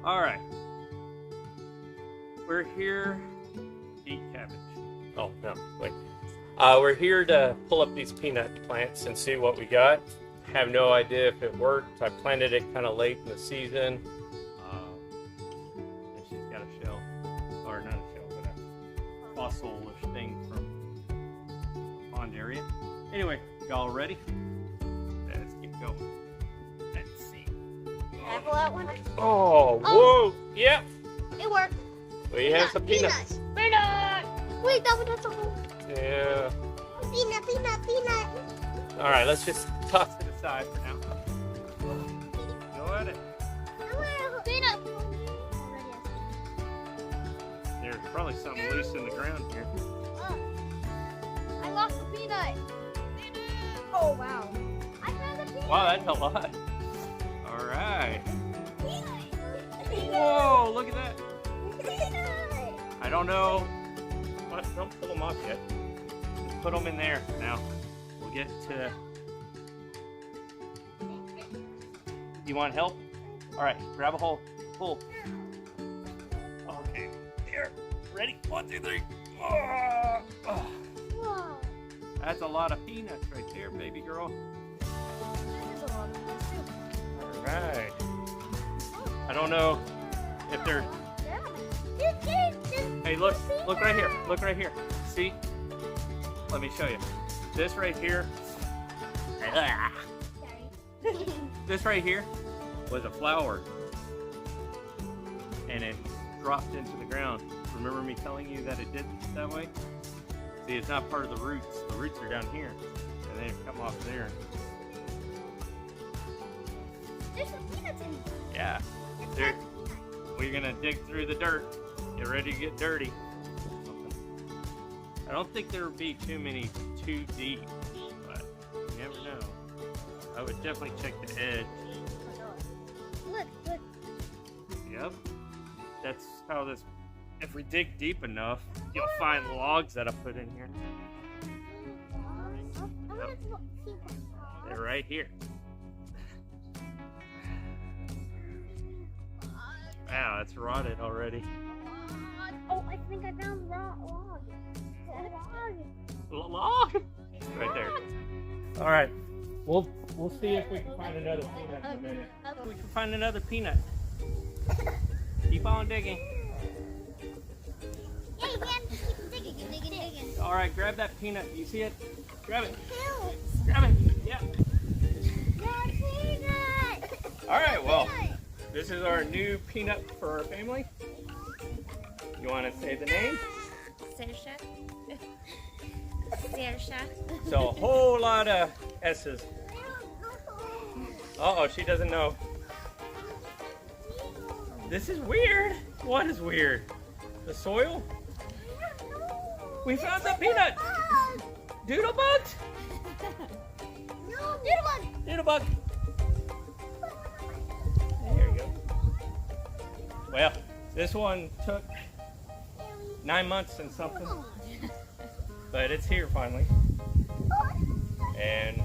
All right. We're here. Eat cabbage. Oh, no, wait. We're here to pull up these peanut plants and see what we got. Have no idea if it worked. I planted it kind of late in the season. And she's got a shell, or not a shell, but a fossil-ish thing from the pond area. Anyway, y'all ready? Let's keep going. Let's see. Can I pull out one? Oh, whoa! Yep. It worked. We have some peanuts. Peanut! Wait, that one has a hole. Yeah. Peanut, peanut, peanut. All right, let's just toss it aside for now. Go at it. Peanut. There's probably something loose in the ground here. I lost the peanut. Oh, wow. I found the peanut. Wow, that's a lot. All right. Whoa, look at that. I don't know. Don't pull them off yet. Just put them in there now. We'll get to... You want help? All right, grab a hold. Pull. Okay, here. Ready? 1, 2, 3. Oh. Whoa. That's a lot of peanuts right there, baby girl. This is a lot of peanuts, too. All right. I don't know if they're... Hey, look right here. Look right here. See? Let me show you. This right here. This right here was a flower. And it dropped into the ground. Remember me telling you that it did that way? See, it's not part of the roots. The roots are down here. And they come off there. There's some peanuts in here. Yeah. We're gonna dig through the dirt. Get ready to get dirty. I don't think there would be too many too deep, but you never know. I would definitely check the edge. Look. Yep. That's how this, if we dig deep enough, you'll find logs that I put in here. Yep. They're right here. Wow, it's rotted already. Oh, I think I found the log. Log? Right there. All right. We'll see if we can find another peanut in a minute. We can find another peanut. Keep on digging. Hey, man, keep digging. All right, grab that peanut. You see it? Grab it. Grab it. Yeah. Peanut. All right. Well, this is our new peanut for our family. You want to say the name? Saoirse. So a whole lot of S's. Uh-oh, she doesn't know. This is weird. What is weird? The soil? We found the peanut. Doodlebugs? No, doodlebug. Doodlebug. There you go. Well, this one took 9 months and something. But it's here finally. And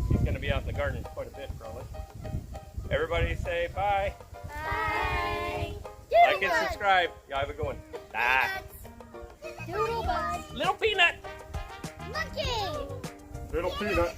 she's going to be out in the garden quite a bit probably. Everybody say bye. Bye. Like and subscribe. Y'all have a good one. Bye. Doodlebug. Little peanut. Monkey. Little peanut.